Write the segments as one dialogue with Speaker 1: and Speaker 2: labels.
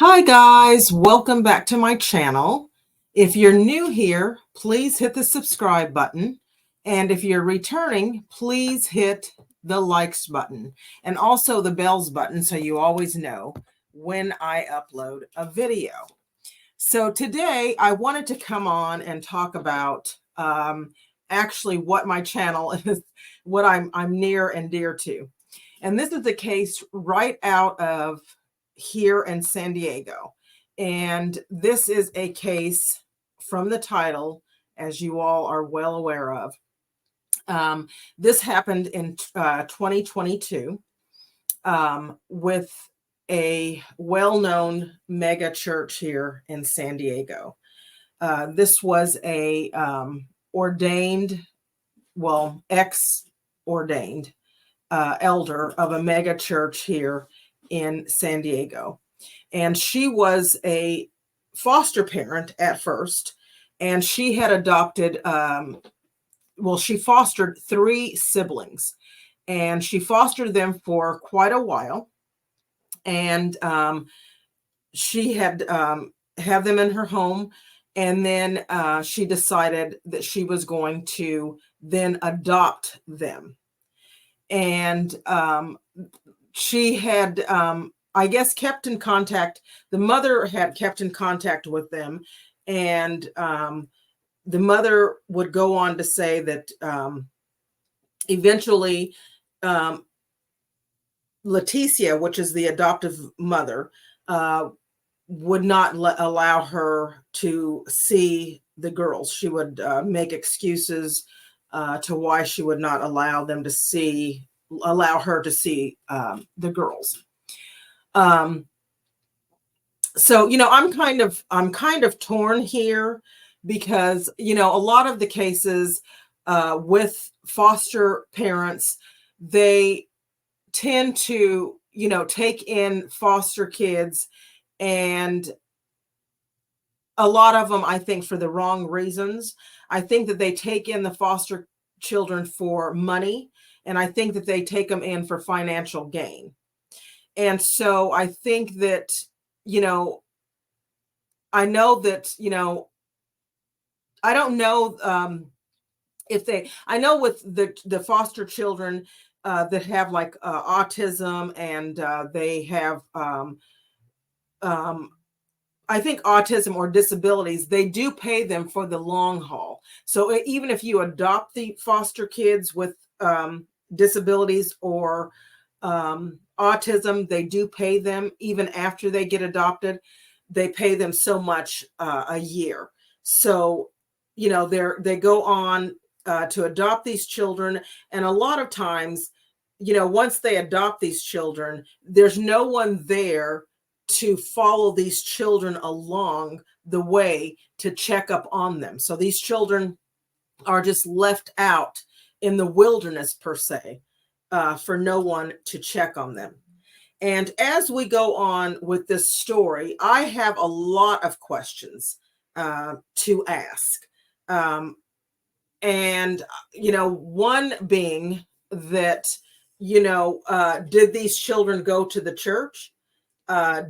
Speaker 1: Hi guys, welcome back to my channel. If you're new here, please hit the subscribe button. And if you're returning, please hit the likes button and also the bells button so you always know when I upload a video. So today I wanted to come on and talk about actually what my channel is, what I'm near and dear to. And this is a case right out of here in San Diego. And this is a case from the title, as you all are well aware of. This happened in 2022 with a well-known mega church here in San Diego. This was a ordained, well, ex-ordained elder of a mega church here in San Diego. And she was a foster parent at first, and she had adopted, she fostered 3 siblings, and she fostered them for quite a while. And she had have them in her home, and then she decided that she was going to then adopt them. And she had, I guess, kept in contact. The mother had kept in contact with them, and the mother would go on to say that eventually Leticia, which is the adoptive mother, would not allow her to see the girls. She would make excuses to why she would not allow her to see the girls. So, I'm kind of torn here because, a lot of the cases with foster parents, they tend to, take in foster kids, and a lot of them, I think, for the wrong reasons. I think that they take in the foster children for money, and I think that they take them in for financial gain. And so I think that, I know that, I don't know I know with the foster children that have like autism, and they have, I think, autism or disabilities, they do pay them for the long haul. So even if you adopt the foster kids with disabilities or autism, they do pay them even after they get adopted. They pay them so much a year. So, they go on to adopt these children. And a lot of times, once they adopt these children, there's no one there to follow these children along the way to check up on them. So these children are just left out in the wilderness, per se, for no one to check on them. And as we go on with this story, I have a lot of questions to ask. And, one being that, did these children go to the church?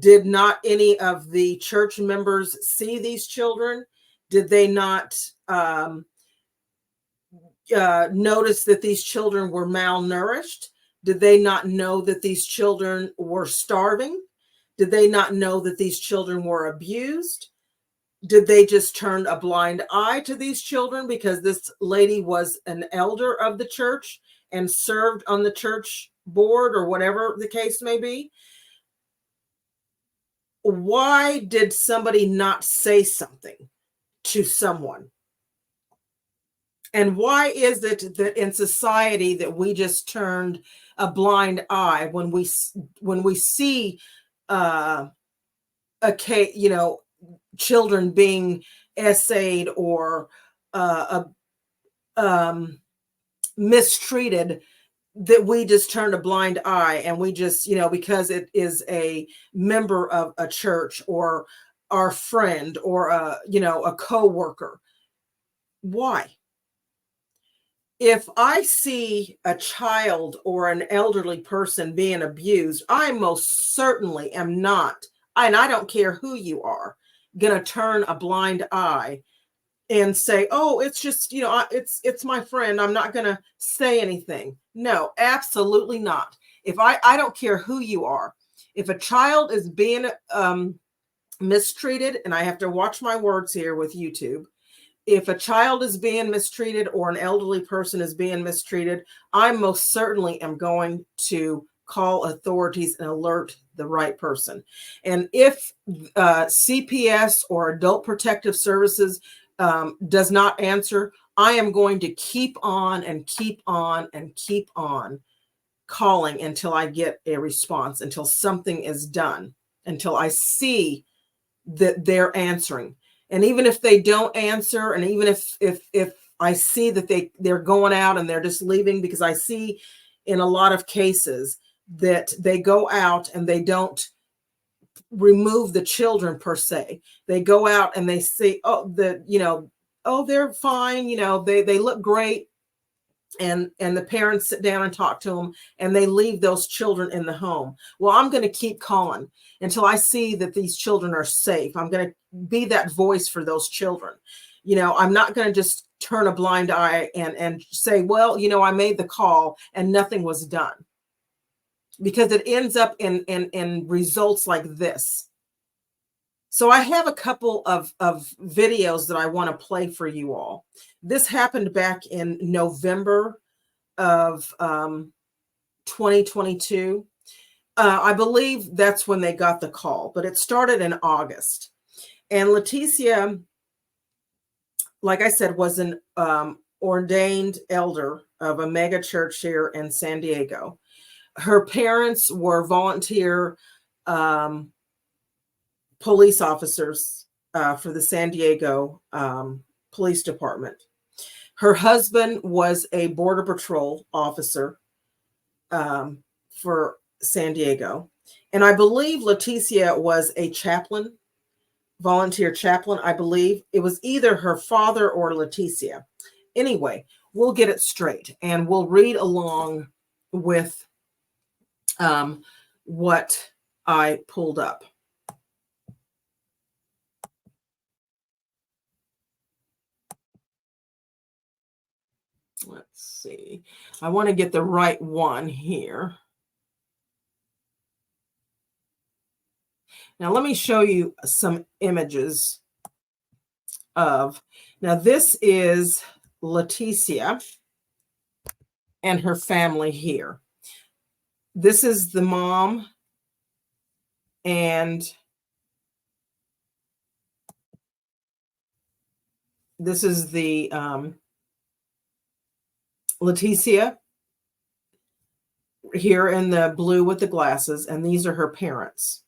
Speaker 1: Did not any of the church members see these children? Did they not notice that these children were malnourished? Did they not know that these children were starving? Did they not know that these children were abused? Did they just turn a blind eye to these children because this lady was an elder of the church and served on the church board, or whatever the case may be? Why did somebody not say something to someone? And why is it that in society that we just turned a blind eye when we see children being essayed or mistreated, that we just turn a blind eye, and we just, because it is a member of a church or our friend or a coworker? Why? If I see a child or an elderly person being abused, I most certainly am not and I don't care who you are, going to turn a blind eye and say, oh, it's just, it's my friend, I'm not going to say anything. No, absolutely not. If I don't care who you are. If a child is being mistreated, and I have to watch my words here with YouTube, if a child is being mistreated or an elderly person is being mistreated, I most certainly am going to call authorities and alert the right person. And if CPS or Adult Protective Services does not answer, I am going to keep on and keep on and keep on calling until I get a response, until something is done, until I see that they're answering. And even if they don't answer, and even if I see that they're going out and they're just leaving, because I see in a lot of cases that they go out and they don't remove the children per se. They go out and they say, oh, they're fine, they look great. And the parents sit down and talk to them, and they leave those children in the home. Well, I'm going to keep calling until I see that these children are safe. I'm going to be that voice for those children. I'm not going to just turn a blind eye and say, well, I made the call and nothing was done, because it ends up in results like this. So I have a couple of videos that I want to play for you all. This happened back in November of 2022. I believe that's when they got the call, but it started in August. And Leticia, like I said, was an ordained elder of a mega church here in San Diego. Her parents were volunteer police officers for the San Diego Police Department. Her husband was a Border Patrol officer for San Diego. And I believe Leticia was a chaplain, volunteer chaplain. I believe it was either her father or Leticia. Anyway, we'll get it straight and we'll read along with what I pulled up. Let's see. I want to get the right one here. Now, let me show you some images of. Now, this is Leticia and her family here. This is the mom, and this is the Leticia here in the blue with the glasses, and these are her parents.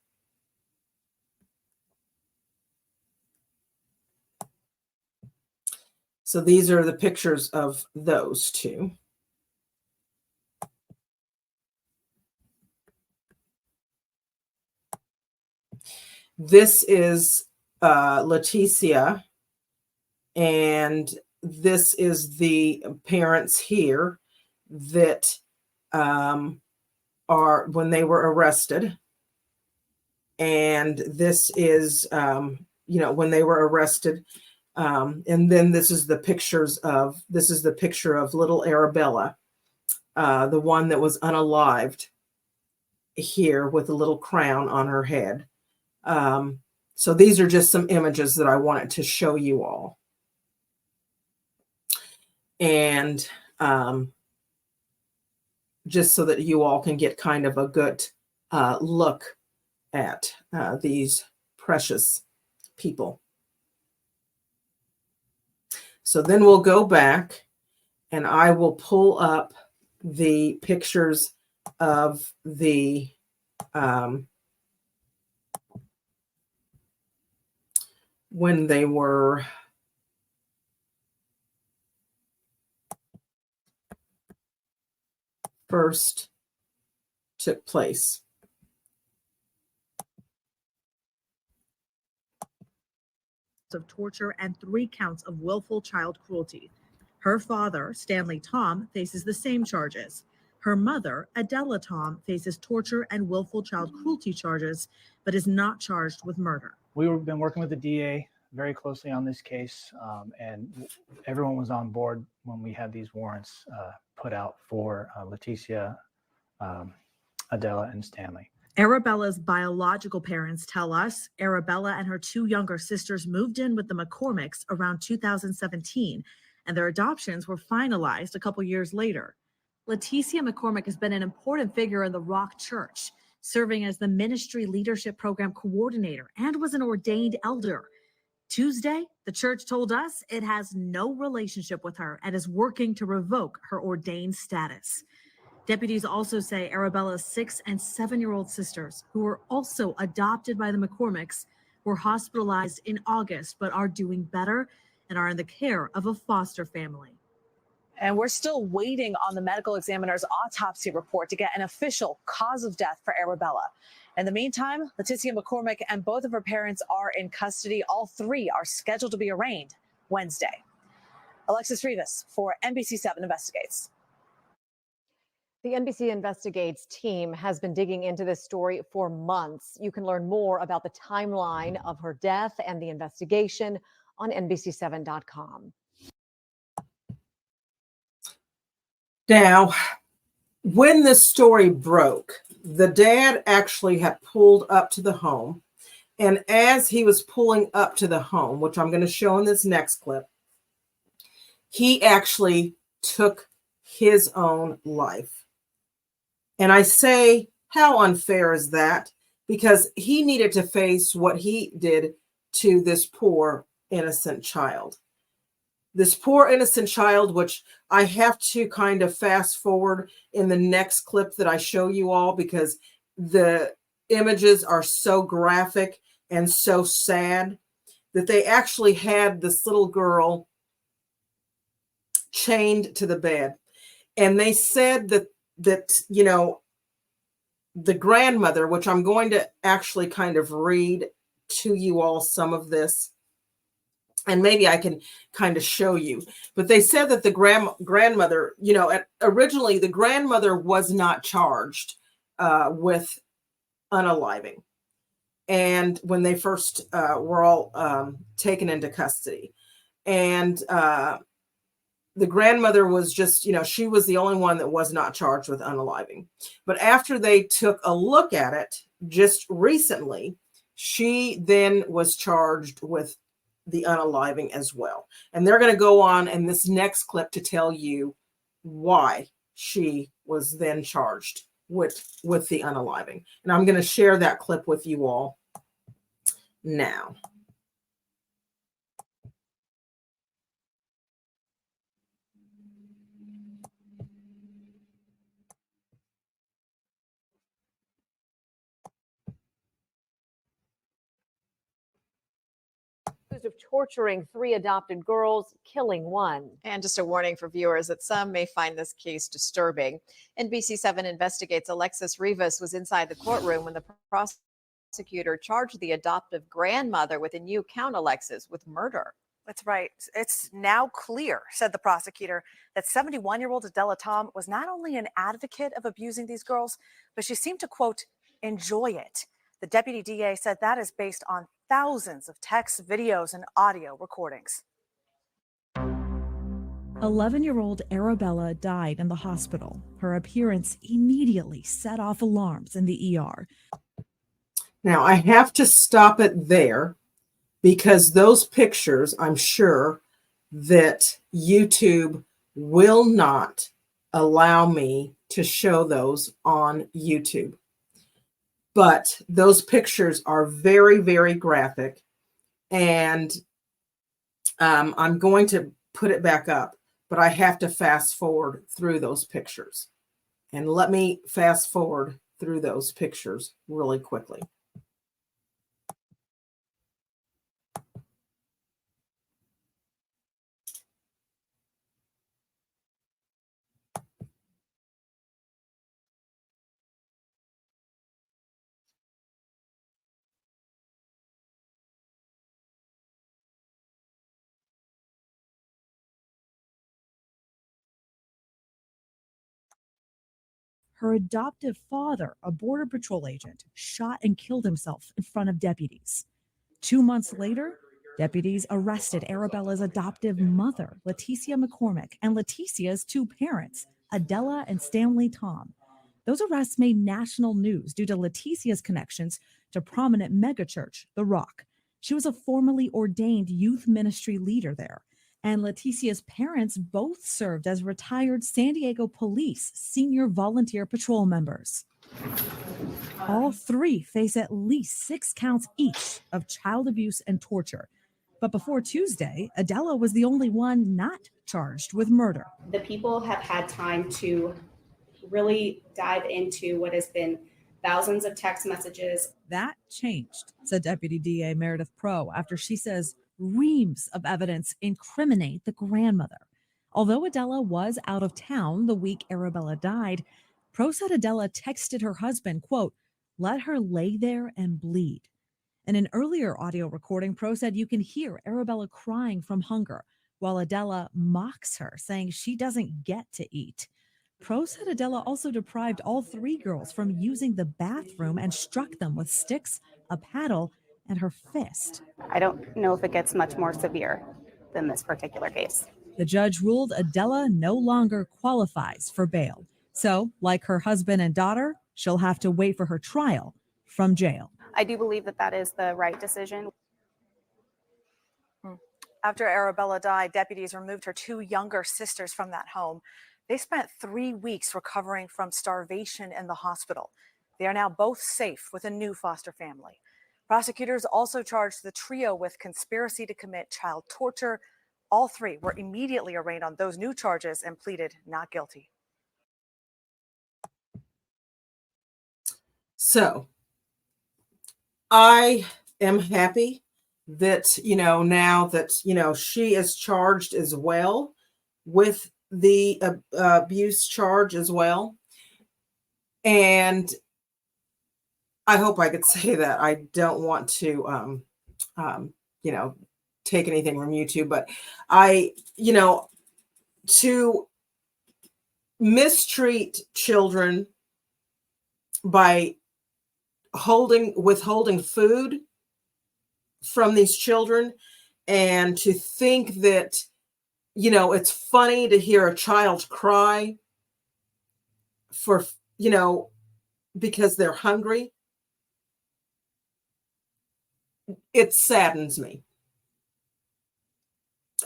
Speaker 1: So these are the pictures of those two. This is Leticia, and this is the parents here that are when they were arrested. And this is, when they were arrested. And then this is the picture of little Arabella, the one that was unalived here with a little crown on her head. So these are just some images that I wanted to show you all. And just so that you all can get kind of a good look at these precious people. So then we'll go back and I will pull up the pictures of the when they were first took place.
Speaker 2: Of torture and 3 counts of willful child cruelty. Her father, Stanley Tom, faces the same charges. Her mother, Adela Tom, faces torture and willful child cruelty charges, but is not charged with murder.
Speaker 3: We've been working with the DA very closely on this case, and everyone was on board when we had these warrants put out for Leticia, Adela, and Stanley.
Speaker 2: Arabella's biological parents tell us Arabella and her two younger sisters moved in with the McCormicks around 2017, and their adoptions were finalized a couple years later. Leticia McCormick has been an important figure in the Rock Church, serving as the ministry leadership program coordinator and was an ordained elder. Tuesday, the church told us it has no relationship with her and is working to revoke her ordained status. Deputies also say Arabella's 6- and 7-year-old sisters, who were also adopted by the McCormicks, were hospitalized in August but are doing better and are in the care of a foster family.
Speaker 4: And we're still waiting on the medical examiner's autopsy report to get an official cause of death for Arabella. In the meantime, Leticia McCormick and both of her parents are in custody. All three are scheduled to be arraigned Wednesday. Alexis Rivas for NBC7 Investigates.
Speaker 5: The NBC Investigates team has been digging into this story for months. You can learn more about the timeline of her death and the investigation on NBC7.com.
Speaker 1: Now, when this story broke, the dad actually had pulled up to the home. And as he was pulling up to the home, which I'm going to show in this next clip, he actually took his own life. And I say, how unfair is that? Because he needed to face what he did to this poor, innocent child. This poor innocent child, which I have to kind of fast forward in the next clip that I show you all because the images are so graphic and so sad that they actually had this little girl chained to the bed. And they said that you know, the grandmother, which I'm going to actually kind of read to you all some of this, and maybe I can kind of show you. But they said that the grandmother, you know, originally the grandmother was not charged with unaliving. And when they first were all taken into custody. And the grandmother was just, you know, she was the only one that was not charged with unaliving. But after they took a look at it just recently, she then was charged with the unaliving as well. And they're going to go on in this next clip to tell you why she was then charged with the unaliving. And I'm going to share that clip with you all now.
Speaker 5: Of torturing 3 adopted girls, killing 1.
Speaker 6: And just a warning for viewers that some may find this case disturbing. NBC7 Investigates Alexis Rivas was inside the courtroom when the prosecutor charged the adoptive grandmother with a new count, Alexis, with murder.
Speaker 7: That's right. It's now clear, said the prosecutor, that 71-year-old Adela Tom was not only an advocate of abusing these girls, but she seemed to, quote, enjoy it. The deputy DA said that is based on thousands of texts, videos, and audio recordings.
Speaker 2: 11-year-old Arabella died in the hospital. Her appearance immediately set off alarms in the ER.
Speaker 1: Now, I have to stop it there because those pictures, I'm sure that YouTube will not allow me to show those on YouTube. But those pictures are very, very graphic. And I'm going to put it back up, but I have to fast forward through those pictures. And let me fast forward through those pictures really quickly.
Speaker 2: her adoptive father, a Border Patrol agent, shot and killed himself in front of deputies. 2 months later, deputies arrested Arabella's adoptive mother, Leticia McCormick, and Leticia's two parents, Adela and Stanley Tom. Those arrests made national news due to Leticia's connections to prominent megachurch, The Rock. She was a formally ordained youth ministry leader there. And Leticia's parents both served as retired San Diego police senior volunteer patrol members. All three face at least 6 counts each of child abuse and torture. But before Tuesday, Adela was the only one not charged with murder.
Speaker 8: The people have had time to really dive into what has been thousands of text messages.
Speaker 2: That changed, said Deputy DA Meredith Pro, after she says reams of evidence incriminate the grandmother. Although Adela was out of town the week Arabella died, Pro said Adela texted her husband, quote, "Let her lay there and bleed." In an earlier audio recording, Pro said you can hear Arabella crying from hunger, while Adela mocks her, saying she doesn't get to eat. Pro said Adela also deprived all 3 girls from using the bathroom and struck them with sticks, a paddle, and her fist.
Speaker 8: I don't know if it gets much more severe than this particular case.
Speaker 2: The judge ruled Adela no longer qualifies for bail. So, like her husband and daughter, she'll have to wait for her trial from jail.
Speaker 8: I do believe that that is the right decision.
Speaker 7: After Arabella died, deputies removed her 2 younger sisters from that home. They spent 3 weeks recovering from starvation in the hospital. They are now both safe with a new foster family. Prosecutors also charged the trio with conspiracy to commit child torture. All 3 were immediately arraigned on those new charges and pleaded not guilty.
Speaker 1: So I am happy that, now that, she is charged as well with the abuse charge as well. And I hope I could say that. I don't want to, take anything from YouTube, but to mistreat children by withholding food from these children, and to think that, it's funny to hear a child cry for, because they're hungry. It saddens me.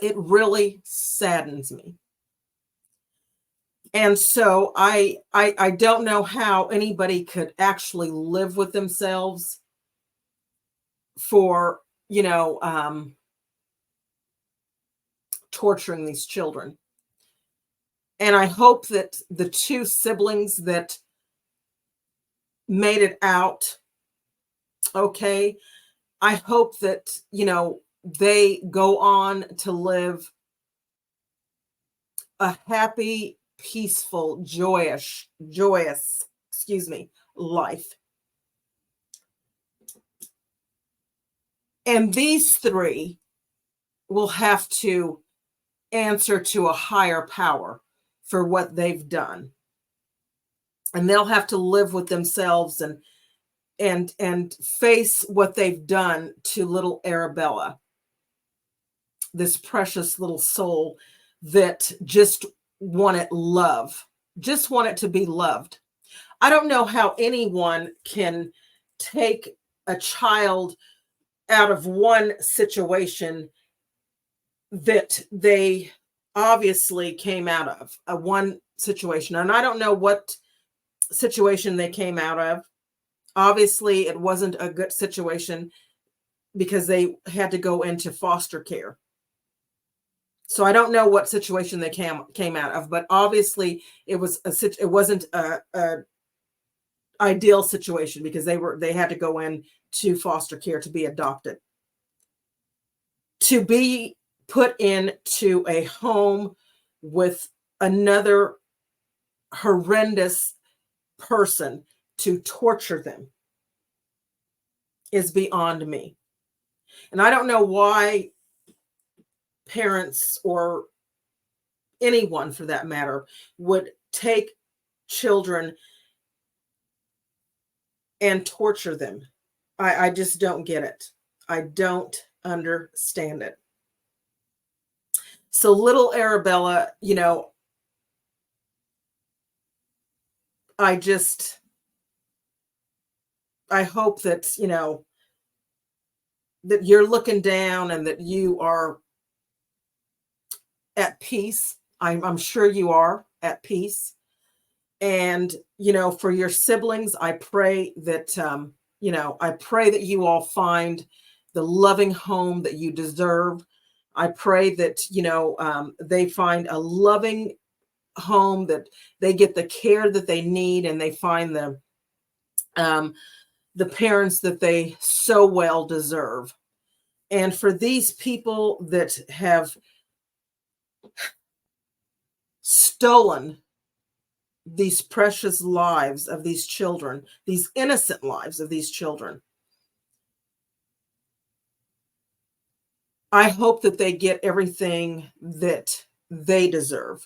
Speaker 1: It really saddens me. And so I don't know how anybody could actually live with themselves for, torturing these children. And I hope that the 2 siblings that made it out okay, I hope that, they go on to live a happy, peaceful, joyous, life. And these 3 will have to answer to a higher power for what they've done. And they'll have to live with themselves and face what they've done to little Arabella, this precious little soul that just wanted love, just wanted to be loved. I don't know how anyone can take a child out of one situation that they obviously came out of, one situation. And I don't know what situation they came out of. Obviously, it wasn't a good situation because they had to go into foster care. So I don't know what situation they came out of, but obviously it wasn't a ideal situation because they had to go in to foster care to be adopted. To be put into a home with another horrendous person to torture them is beyond me. And I don't know why parents, or anyone for that matter, would take children and torture them. I just don't get it. I don't understand it. So little Arabella, I hope that, that you're looking down and that you are at peace. I'm sure you are at peace. And, for your siblings, I pray that, I pray that you all find the loving home that you deserve. I pray that, they find a loving home, that they get the care that they need, and they find the parents that they so well deserve. And for these people that have stolen these precious lives of these children, these innocent lives of these children, I hope that they get everything that they deserve.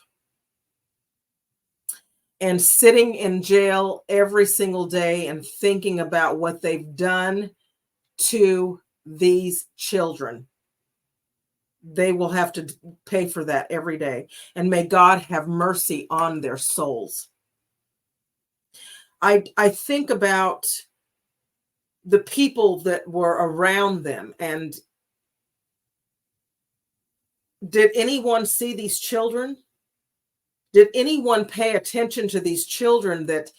Speaker 1: And sitting in jail every single day and thinking about what they've done to these children, they will have to pay for that every day. And may God have mercy on their souls. I think about the people that were around them, and did anyone see these children? Did anyone pay attention to these children that,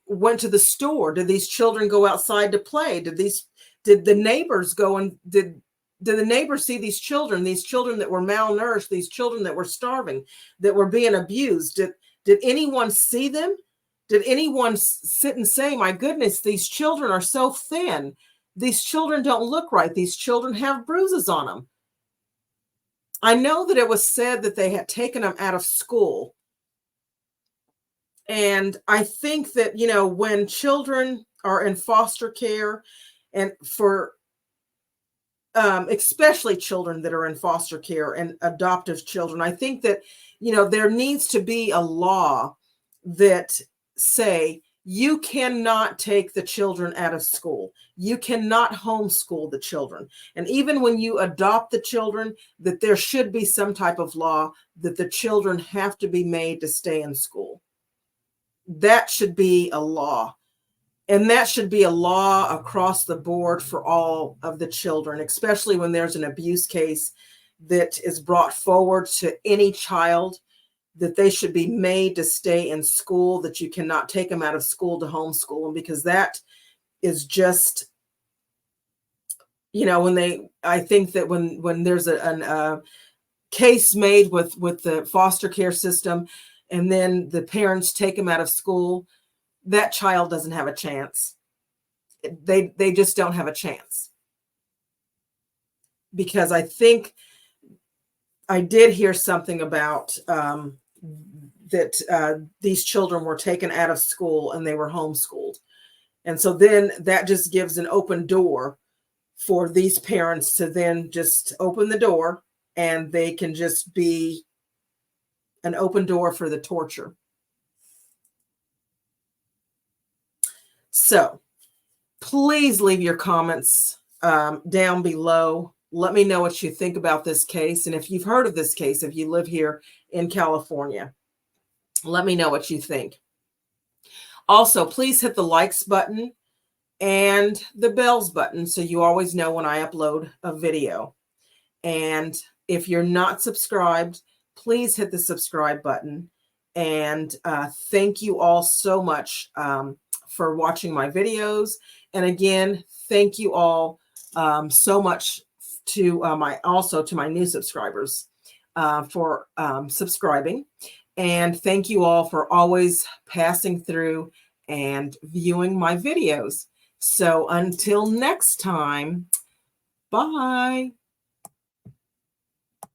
Speaker 1: went to the store? Did these children go outside to play? Did the neighbors go and did the neighbors see these children that were malnourished, these children that were starving, that were being abused? Did anyone see them? Did anyone sit and say, my goodness, these children are so thin. These children don't look right. These children have bruises on them. I know that it was said that they had taken them out of school. And I think that, when children are in foster care, and for especially children that are in foster care and adoptive children, I think that, there needs to be a law that say you cannot take the children out of school. You cannot homeschool the children. And even when you adopt the children, that there should be some type of law that the children have to be made to stay in school. That should be a law. And that should be a law across the board for all of the children, especially when there's an abuse case that is brought forward to any child, that they should be made to stay in school, that you cannot take them out of school to homeschool them, because that is just, I think that when there's a case made with the foster care system, and then the parents take them out of school, that child doesn't have a chance. They just don't have a chance. Because I think I did hear something about that these children were taken out of school and they were homeschooled. And so then that just gives an open door for these parents to then just open the door, and they can just be an open door for the torture. So please leave your comments down below. Let me know what you think about this case. And if you've heard of this case, if you live here in California, let me know what you think. Also, please hit the likes button and the bells button so you always know when I upload a video. And if you're not subscribed, please hit the subscribe button. And thank you all so much for watching my videos. And again, thank you all so much to my new subscribers for subscribing. And thank you all for always passing through and viewing my videos. So until next time, bye.